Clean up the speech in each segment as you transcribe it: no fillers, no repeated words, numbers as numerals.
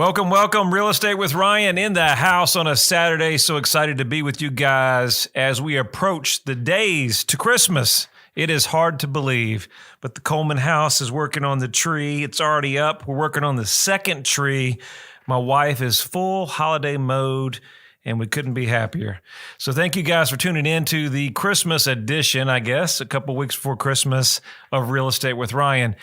Welcome, welcome. Real Estate with Ryan in the house on a Saturday. So excited to be with you guys as we approach the days to Christmas. It is hard to believe, but the Coleman house is working on the tree. It's already up. We're working on the second tree. My wife is full holiday mode, and we couldn't be happier. So thank you guys for tuning in to the Christmas edition, I guess, a couple weeks before Christmas of Real Estate with Ryan.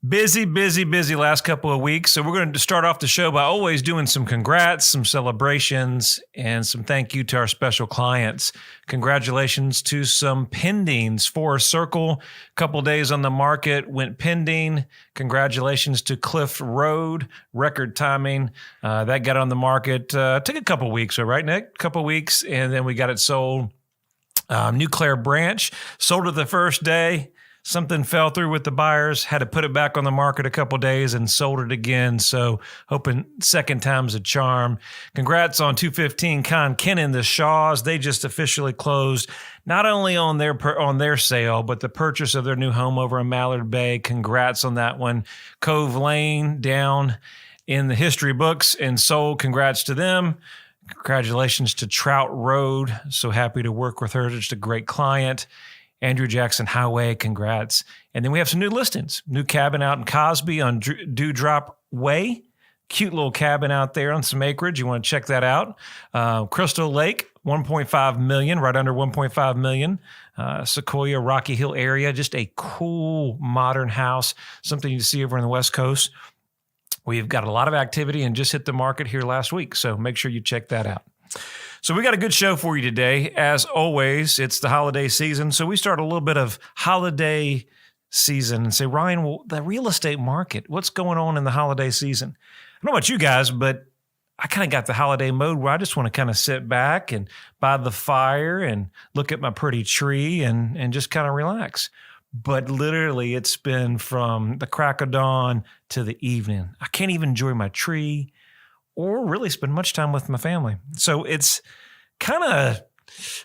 Busy last couple of weeks. So we're going to start off the show by always doing some congrats, some celebrations, and some thank you to our special clients. Congratulations to some pendings. For Circle, a couple days on the market, went pending. Congratulations to Cliff Road, record timing. That got on the market. Took a couple weeks, right, Nick? A couple weeks, and then we got it sold. New Clare Branch, sold it the first day. Something fell through with the buyers, had to put it back on the market a couple days and sold it again. So hoping second time's a charm. Congrats on 215 Con Kennon, the Shaws. They just officially closed not only on their sale, but the purchase of their new home over in Mallard Bay. Congrats on that one. Cove Lane down in the history books and sold. Congrats to them. Congratulations to Trout Road. So happy to work with her. Just a great client. Andrew Jackson Highway, congrats. And then we have some new listings. New cabin out in Cosby on Dewdrop Way. Cute little cabin out there on some acreage. You want to check that out. Crystal Lake, $1.5 million, right under $1.5 million. Sequoia, Rocky Hill area. Just a cool modern house. Something you see over on the West Coast. We've got a lot of activity and just hit the market here last week. So make sure you check that out. So we got a good show for you today. As always, it's the holiday season. So we start a little bit of holiday season and say, Ryan, well, the real estate market, what's going on in the holiday season? I don't know about you guys, but I kind of got the holiday mode where I just want to kind of sit back and by the fire and look at my pretty tree and just kind of relax. But literally, it's been from the crack of dawn to the evening. I can't even enjoy my tree or really spend much time with my family. So it's kind of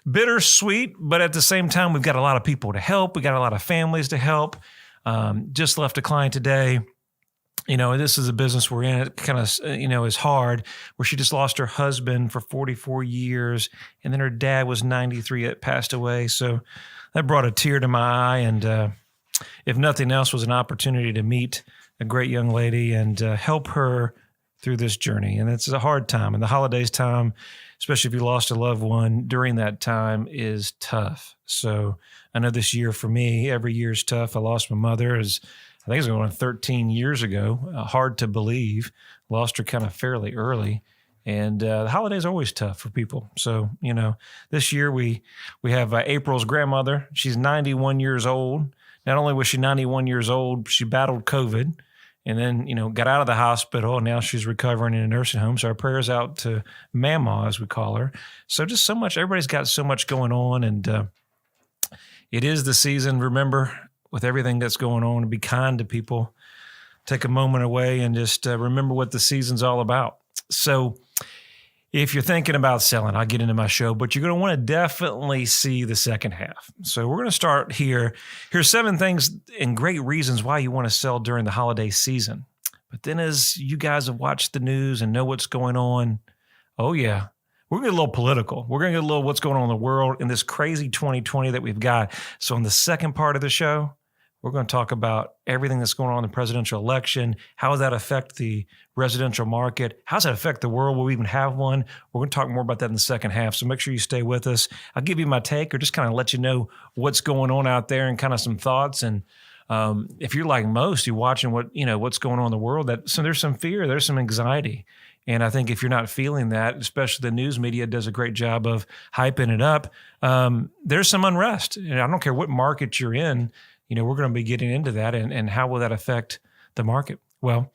bittersweet, but at the same time, we've got a lot of people to help. We got a lot of families to help. Just left a client today. You know, this is a business we're in. It kind of, is hard, where she just lost her husband for 44 years. And then her dad was 93, it passed away. So that brought a tear to my eye. And if nothing else, was an opportunity to meet a great young lady and help her through this journey. And it's a hard time. And the holidays time, especially if you lost a loved one during that time, is tough. So I know this year for me, every year is tough. I lost my mother, I think it was going on 13 years ago. Hard to believe. Lost her kind of fairly early. And the holidays are always tough for people. So, this year we have April's grandmother. She's 91 years old. Not only was she 91 years old, she battled COVID. And then, got out of the hospital, and now she's recovering in a nursing home. So our prayers out to Mama, as we call her. So just so much, everybody's got so much going on. And it is the season. Remember, with everything that's going on, to be kind to people. Take a moment away and just remember what the season's all about. So if you're thinking about selling, I'll get into my show, but you're going to want to definitely see the second half. So we're going to start here. Here's 7 things and great reasons why you want to sell during the holiday season. But then as you guys have watched the news and know what's going on, oh yeah, we're going to get a little political. We're going to get a little what's going on in the world in this crazy 2020 that we've got. So in the second part of the show, we're going to talk about everything that's going on in the presidential election. How does that affect the residential market? How does that affect the world? Will we even have one? We're going to talk more about that in the second half. So make sure you stay with us. I'll give you my take or just kind of let you know what's going on out there and kind of some thoughts. And if you're like most, you're watching what's going on in the world, so there's some fear, there's some anxiety. And I think if you're not feeling that, especially the news media does a great job of hyping it up, there's some unrest. And I don't care what market you're in, we're going to be getting into that and how will that affect the market? Well,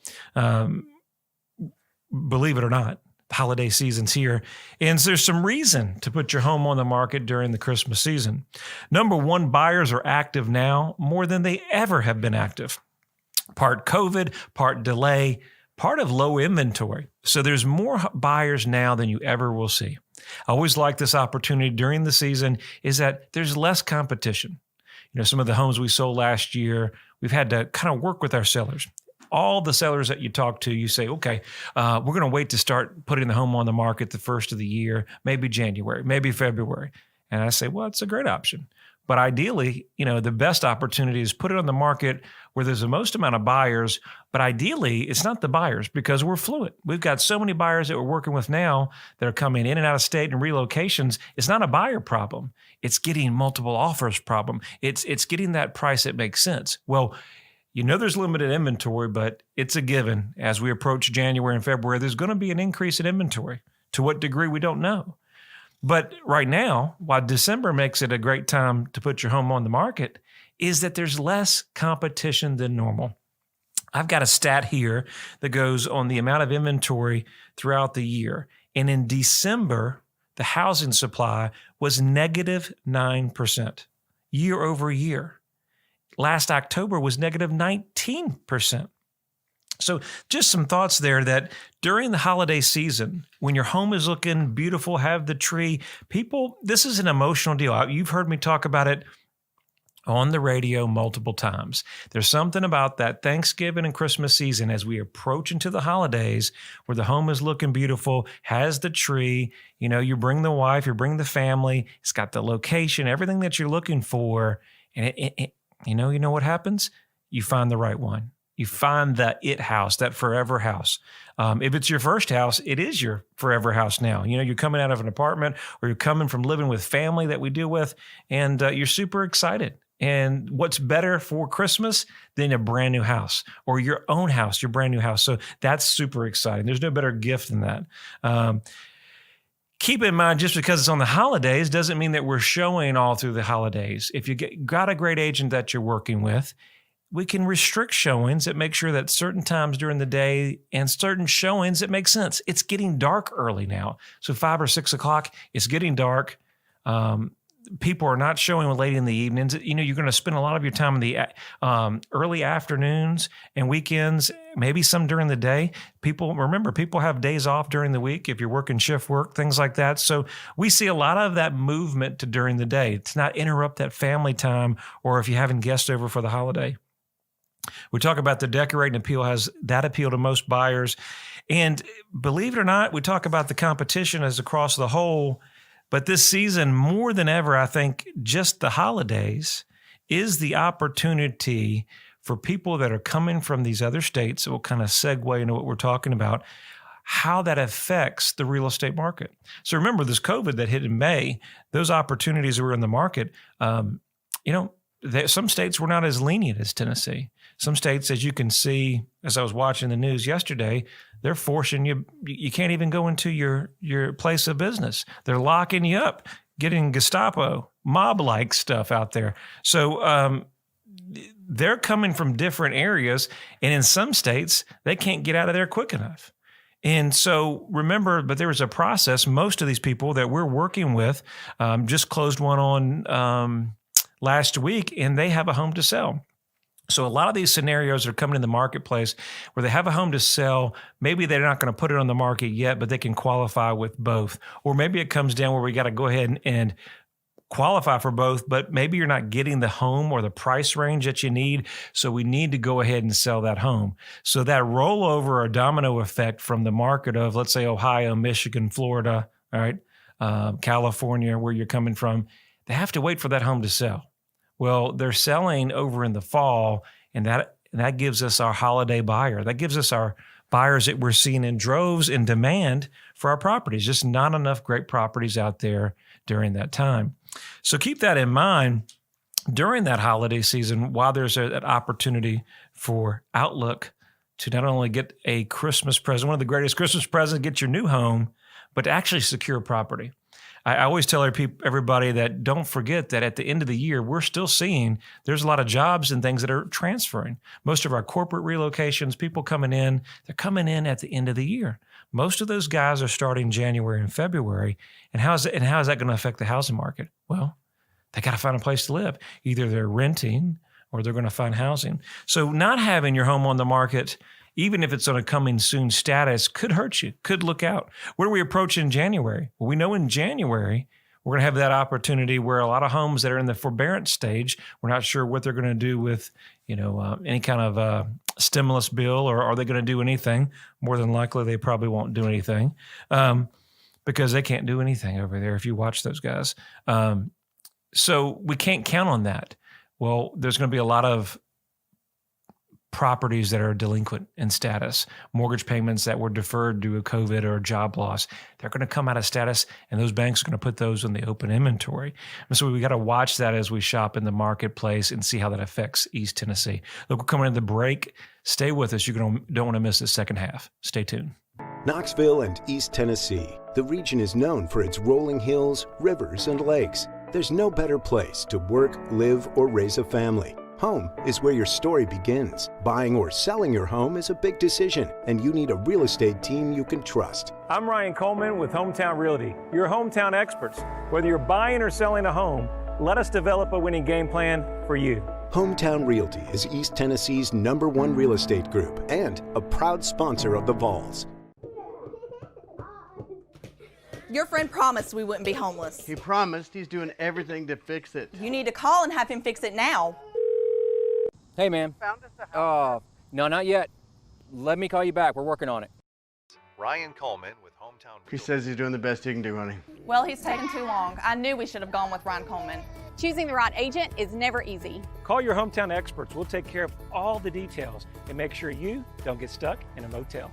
believe it or not, the holiday season's here. And there's some reason to put your home on the market during the Christmas season. Number one, buyers are active now more than they ever have been active. Part COVID, part delay, part of low inventory. So there's more buyers now than you ever will see. I always like this opportunity during the season is that there's less competition. Some of the homes we sold last year, we've had to kind of work with our sellers. all the sellers that you talk to, you say, okay, we're going to wait to start putting the home on the market the first of the year, maybe January, maybe February. And I say, well, it's a great option. But ideally, the best opportunity is put it on the market where there's the most amount of buyers. But ideally, it's not the buyers because we're fluid. We've got so many buyers that we're working with now that are coming in and out of state and relocations. It's not a buyer problem. It's getting multiple offers problem. It's getting that price that makes sense. Well, there's limited inventory, but it's a given. As we approach January and February, there's going to be an increase in inventory. To what degree, we don't know. But right now, while December makes it a great time to put your home on the market, is that there's less competition than normal. I've got a stat here that goes on the amount of inventory throughout the year. And in December, the housing supply was negative 9% year over year. Last October was negative 19%. So just some thoughts there that during the holiday season, when your home is looking beautiful, have the tree, this is an emotional deal. You've heard me talk about it on the radio multiple times. There's something about that Thanksgiving and Christmas season as we approach into the holidays where the home is looking beautiful, has the tree, you bring the wife, you bring the family, it's got the location, everything that you're looking for. And you know what happens? You find the right one. You find the it house, that forever house. If it's your first house, it is your forever house now. You're coming out of an apartment or you're coming from living with family that we deal with, and you're super excited. And what's better for Christmas than a brand new house or your own house, your brand new house? So that's super exciting. There's no better gift than that. Keep in mind, just because it's on the holidays doesn't mean that we're showing all through the holidays. If you got a great agent that you're working with, we can restrict showings that make sure that certain times during the day and certain showings that make sense. It's getting dark early now. So 5 or 6 o'clock, it's getting dark. People are not showing late in the evenings. You're going to spend a lot of your time in the early afternoons and weekends, maybe some during the day. People have days off during the week if you're working shift work, things like that. So we see a lot of that movement to during the day to not interrupt that family time or if you're having guests over for the holiday. We talk about the decorating appeal has that appeal to most buyers. And believe it or not, we talk about the competition as across the whole. But this season, more than ever, I think just the holidays is the opportunity for people that are coming from these other states. It will kind of segue into what we're talking about, how that affects the real estate market. So remember this COVID that hit in May, those opportunities that were in the market, some states were not as lenient as Tennessee. Some states, as you can see, as I was watching the news yesterday, they're forcing you can't even go into your place of business. They're locking you up, getting Gestapo, mob-like stuff out there. So they're coming from different areas, and in some states, they can't get out of there quick enough. And so remember, but there was a process. Most of these people that we're working with just closed one on last week, and they have a home to sell. So a lot of these scenarios are coming in the marketplace where they have a home to sell. Maybe they're not going to put it on the market yet, but they can qualify with both. Or maybe it comes down where we got to go ahead and qualify for both, but maybe you're not getting the home or the price range that you need. So we need to go ahead and sell that home. So that rollover or domino effect from the market of, let's say, Ohio, Michigan, Florida, all right, California, where you're coming from, they have to wait for that home to sell. Well, they're selling over in the fall, and that gives us our holiday buyer. That gives us our buyers that we're seeing in droves in demand for our properties. Just not enough great properties out there during that time. So keep that in mind during that holiday season while there's an opportunity for Outlook to not only get a Christmas present, one of the greatest Christmas presents, get your new home, but to actually secure property. I always tell everybody that don't forget that at the end of the year, we're still seeing there's a lot of jobs and things that are transferring. Most of our corporate relocations, people coming in, they're coming in at the end of the year. Most of those guys are starting January and February. And how is that going to affect the housing market? Well, they got to find a place to live. Either they're renting or they're going to find housing. So not having your home on the market, even if it's on a coming soon status, could hurt you, could look out. What are we approaching in January? Well, we know in January, we're going to have that opportunity where a lot of homes that are in the forbearance stage, we're not sure what they're going to do with, any kind of stimulus bill, or are they going to do anything? More than likely, they probably won't do anything because they can't do anything over there if you watch those guys. So we can't count on that. Well, there's going to be a lot of properties that are delinquent in status, mortgage payments that were deferred due to COVID or job loss. They're going to come out of status, and those banks are going to put those in the open inventory. And so we got to watch that as we shop in the marketplace and see how that affects East Tennessee. Look, we're coming into the break. Stay with us. Don't want to miss the second half. Stay tuned. Knoxville and East Tennessee. The region is known for its rolling hills, rivers, and lakes. There's no better place to work, live, or raise a family. Home is where your story begins. Buying or selling your home is a big decision, and you need a real estate team you can trust. I'm Ryan Coleman with Hometown Realty, your hometown experts. Whether you're buying or selling a home, let us develop a winning game plan for you. Hometown Realty is East Tennessee's #1 real estate group and a proud sponsor of the Vols. Your friend promised we wouldn't be homeless. He promised. He's doing everything to fix it. You need to call and have him fix it now. Hey, man. Found us a house. No, not yet. Let me call you back. We're working on it. Ryan Coleman with Hometown He says he's doing the best he can do, honey. Well, he's taking too long. I knew we should have gone with Ryan Coleman. Choosing the right agent is never easy. Call your hometown experts. We'll take care of all the details and make sure you don't get stuck in a motel.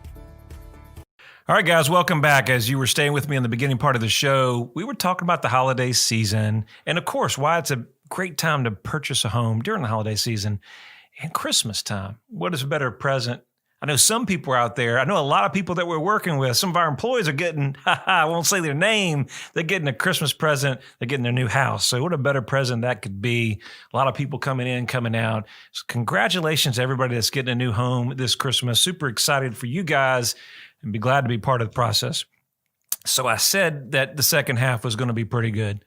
All right, guys, welcome back. As you were staying with me in the beginning part of the show, we were talking about the holiday season and, of course, why it's a great time to purchase a home during the holiday season and Christmas time. What is a better present? I know some people are out there. I know a lot of people that we're working with. Some of our employees are getting, I won't say their name, they're getting a Christmas present. They're getting their new house. So what a better present that could be. A lot of people coming in, coming out. So congratulations to everybody that's getting a new home this Christmas. Super excited for you guys and be glad to be part of the process. So I said that the second half was going to be pretty good.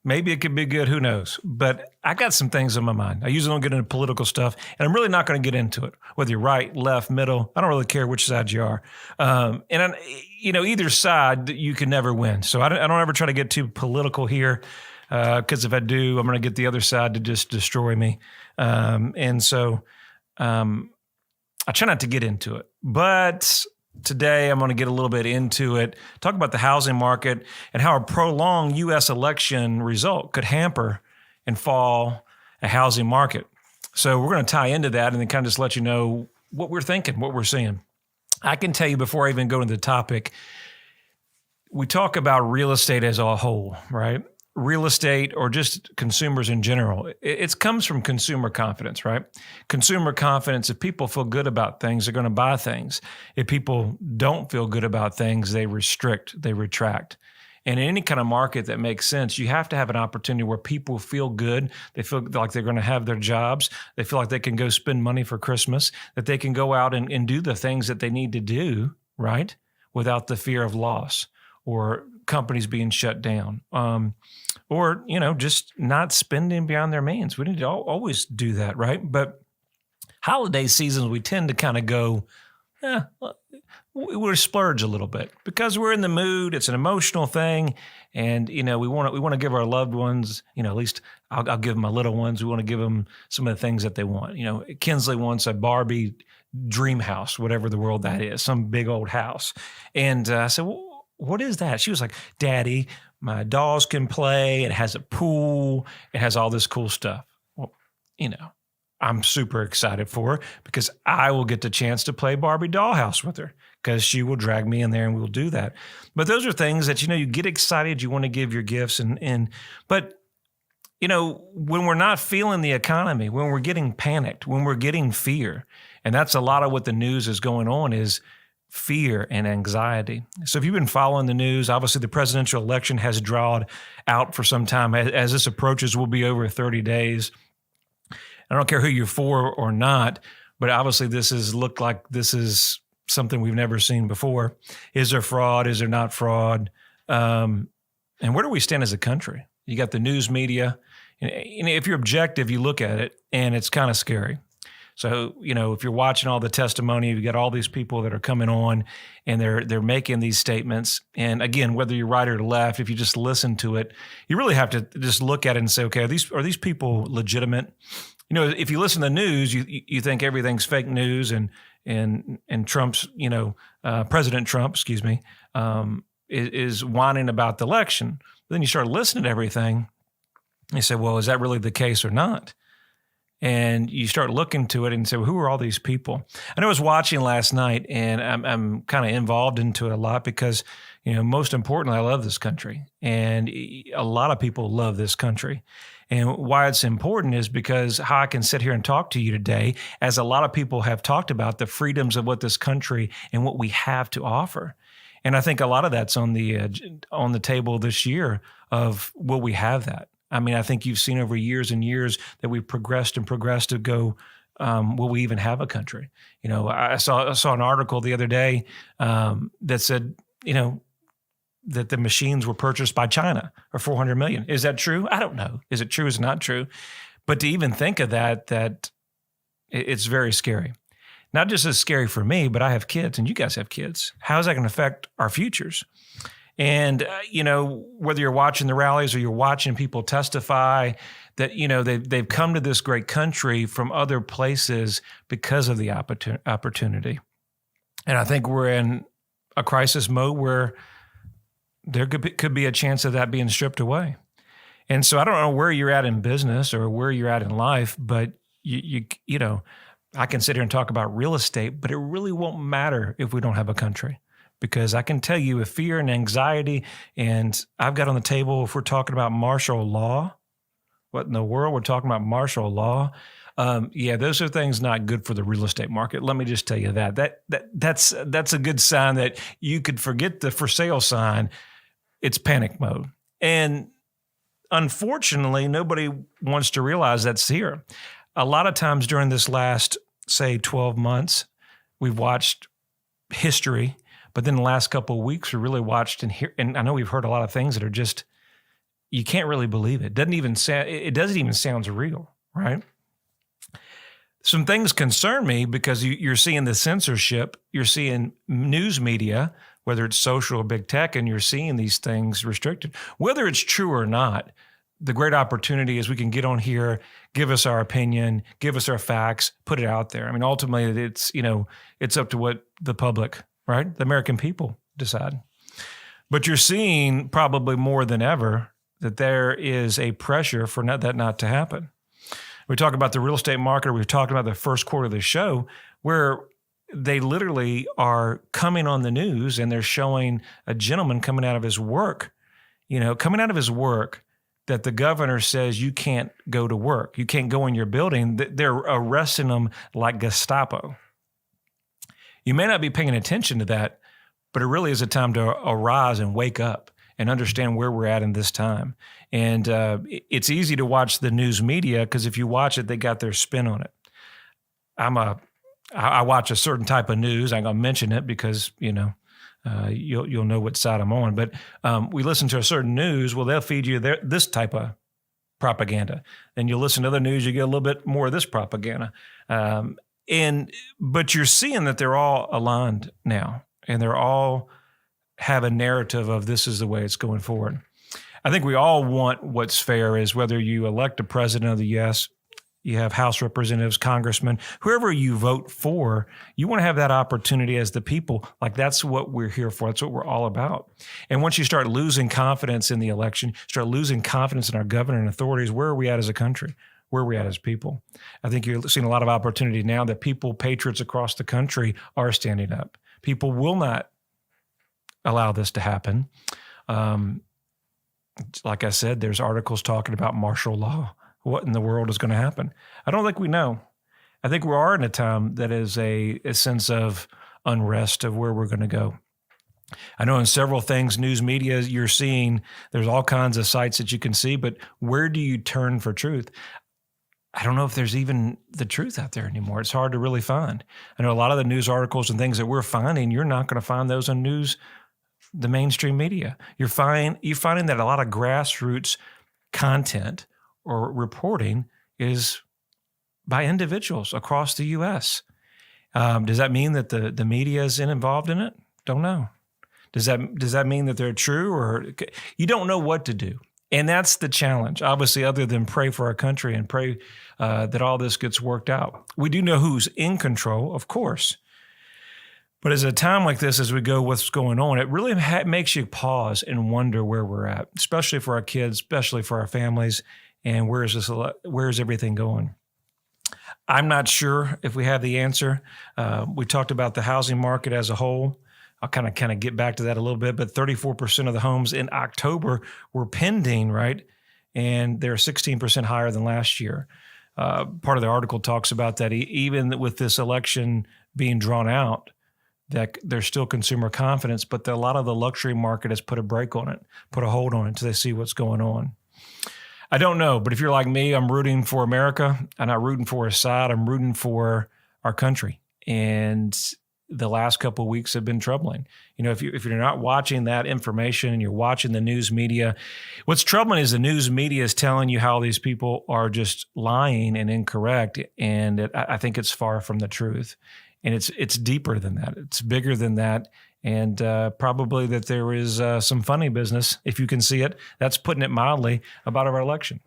Maybe it could be good, who knows? But I got some things on my mind. I usually don't get into political stuff, and I'm really not going to get into it. Whether you're right, left, middle, I don't really care which side you are. Either side, you can never win. So I don't ever try to get too political here, because if I do, I'm going to get the other side to just destroy me. I try not to get into it. But today, I'm going to get a little bit into it, talk about the housing market and how a prolonged U.S. election result could hamper and fall a housing market. So we're going to tie into that and then kind of just let you know what we're thinking, what we're seeing. I can tell you before I even go into the topic, we talk about real estate as a whole, right? Real estate or just consumers in general. It comes from consumer confidence, right? Consumer confidence, if people feel good about things, they're going to buy things. If people don't feel good about things, they restrict, they retract. And in any kind of market that makes sense, you have to have an opportunity where people feel good. They feel like they're going to have their jobs. They feel like they can go spend money for Christmas, that they can go out and do the things that they need to do, right? Without the fear of loss or companies being shut down. Or, just not spending beyond their means. We need to always do that, right? But holiday seasons, we tend to kind of go, we splurge a little bit because we're in the mood. It's an emotional thing. And, we want to give our loved ones, at least I'll give my little ones, we want to give them some of the things that they want. Kinsley wants a Barbie dream house, whatever the world that is, some big old house. And I said, well, what is that? She was like, Daddy, my dolls can play. It has a pool. It has all this cool stuff. Well, I'm super excited for her because I will get the chance to play Barbie dollhouse with her because she will drag me in there and we'll do that. But those are things that, you get excited. You want to give your gifts. But when we're not feeling the economy, when we're getting panicked, when we're getting fear, and that's a lot of what the news is going on is fear and anxiety. So if you've been following the news, obviously the presidential election has drawn out for some time. As this approaches, we'll be over 30 days. I don't care who you're for or not, but obviously this is something we've never seen before. Is there fraud? Is there not fraud? And where do we stand as a country? You got the news media. And if you're objective, you look at it and it's kind of scary. So, if you're watching all the testimony, you got all these people that are coming on and they're making these statements. And again, whether you're right or left, if you just listen to it, you really have to just look at it and say, okay, are these people legitimate? You know, if you listen to the news, you think everything's fake news, and Trump's, President Trump, excuse me, is whining about the election. Then you start listening to everything. You say, well, is that really the case or not? And you start looking to it and say, well, who are all these people? I know I was watching last night, and I'm kind of involved into it a lot because, most importantly, I love this country, and a lot of people love this country. And why it's important is because how I can sit here and talk to you today, as a lot of people have talked about the freedoms of what this country and what we have to offer. And I think a lot of that's on the table this year of will we have that? I mean, I think you've seen over years and years that we've progressed to go, will we even have a country? I saw an article the other day that said, that the machines were purchased by China for $400 million. Is that true? I don't know. Is it true? Is it not true? But to even think of that it's very scary. Not just as scary for me, but I have kids and you guys have kids. How is that going to affect our futures? And, whether you're watching the rallies or you're watching people testify that, they've come to this great country from other places because of the opportunity. And I think we're in a crisis mode where there could be a chance of that being stripped away. And so I don't know where you're at in business or where you're at in life, but I can sit here and talk about real estate, but it really won't matter if we don't have a country. Because I can tell you, if fear and anxiety, and I've got on the table, if we're talking about martial law, what in the world we're talking about martial law? Those are things not good for the real estate market. Let me just tell you that's a good sign that you could forget the for sale sign. It's panic mode. And unfortunately, nobody wants to realize that's here. A lot of times during this last, say, 12 months, we've watched history. But then the last couple of weeks, we really watched and I know we've heard a lot of things that are just, you can't really believe it. It doesn't even sound real, right? Some things concern me because you're seeing the censorship, you're seeing news media, whether it's social or big tech, and you're seeing these things restricted. Whether it's true or not, the great opportunity is we can get on here, give us our opinion, give us our facts, put it out there. I mean, ultimately, it's up to what the public, right? The American people decide. But you're seeing probably more than ever that there is a pressure for that not to happen. We talk about the real estate market, or we've talked about the first quarter of the show, where they literally are coming on the news and they're showing a gentleman coming out of his work, that the governor says you can't go to work. You can't go in your building. They're arresting them like Gestapo. You may not be paying attention to that, but it really is a time to arise and wake up and understand where we're at in this time. And it's easy to watch the news media because if you watch it, they got their spin on it. I watch a certain type of news. I'm going to mention it because, you'll know what side I'm on. But we listen to a certain news. Well, they'll feed you this type of propaganda. Then you'll listen to other news, you get a little bit more of this propaganda. But you're seeing that they're all aligned now, and they're all have a narrative of this is the way it's going forward. I think we all want what's fair is whether you elect a president of the U.S., you have House representatives, congressmen, whoever you vote for, you want to have that opportunity as the people. Like that's what we're here for. That's what we're all about. And once you start losing confidence in the election, start losing confidence in our government and authorities, where are we at as a country? Where are we at as people? I think you're seeing a lot of opportunity now that people, patriots across the country are standing up. People will not allow this to happen. Like I said, there's articles talking about martial law. What in the world is going to happen? I don't think we know. I think we are in a time that is a sense of unrest of where we're going to go. I know in several things, news media, you're seeing there's all kinds of sites that you can see, but where do you turn for truth? I don't know if there's even the truth out there anymore. It's hard to really find. I know a lot of the news articles and things that we're finding, you're not going to find those on the mainstream media. You're finding that a lot of grassroots content or reporting is by individuals across the U.S. Does that mean that the media is involved in it? Don't know. Does that mean that they're true, or you don't know what to do? And that's the challenge, obviously, other than pray for our country and pray that all this gets worked out. We do know who's in control, of course. But as a time like this, as we go what's going on, it really makes you pause and wonder where we're at, especially for our kids, especially for our families, and where is everything going? I'm not sure if we have the answer. We talked about the housing market as a whole. I'll kind of get back to that a little bit, but 34% of the homes in October were pending, right? And they're 16% higher than last year. Part of the article talks about that even with this election being drawn out, that there's still consumer confidence, but a lot of the luxury market has put a brake on it, put a hold on it until they see what's going on. I don't know, but if you're like me, I'm rooting for America. I'm not rooting for a side. I'm rooting for our country. And the last couple of weeks have been troubling. You know, if you're not watching that information and you're watching the news media, what's troubling is the news media is telling you how these people are just lying and incorrect. And I think it's far from the truth. And it's deeper than that. It's bigger than that. And probably that there is some funny business, if you can see it, that's putting it mildly, about our election.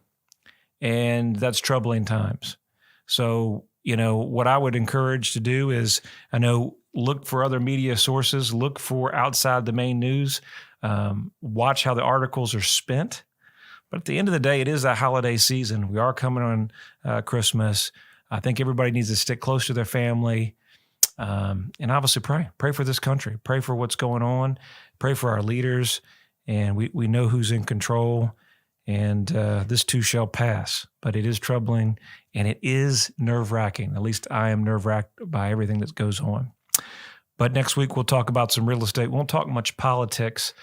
And that's troubling times. So, you know, what I would encourage to do is, look for other media sources, look for outside the main news, watch how the articles are spent. But at the end of the day, it is a holiday season. We are coming on Christmas. I think everybody needs to stick close to their family. And obviously pray for this country, pray for what's going on, pray for our leaders. And we know who's in control, and this too shall pass, but it is troubling and it is nerve-wracking. At least I am nerve-wracked by everything that goes on. But next week we'll talk about some real estate. We won't talk much politics,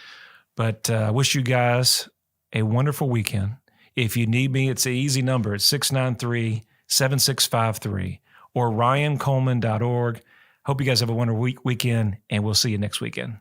but I wish you guys a wonderful weekend. If you need me, it's an easy number. It's 693-7653 or ryancoleman.org. Hope you guys have a wonderful weekend, and we'll see you next weekend.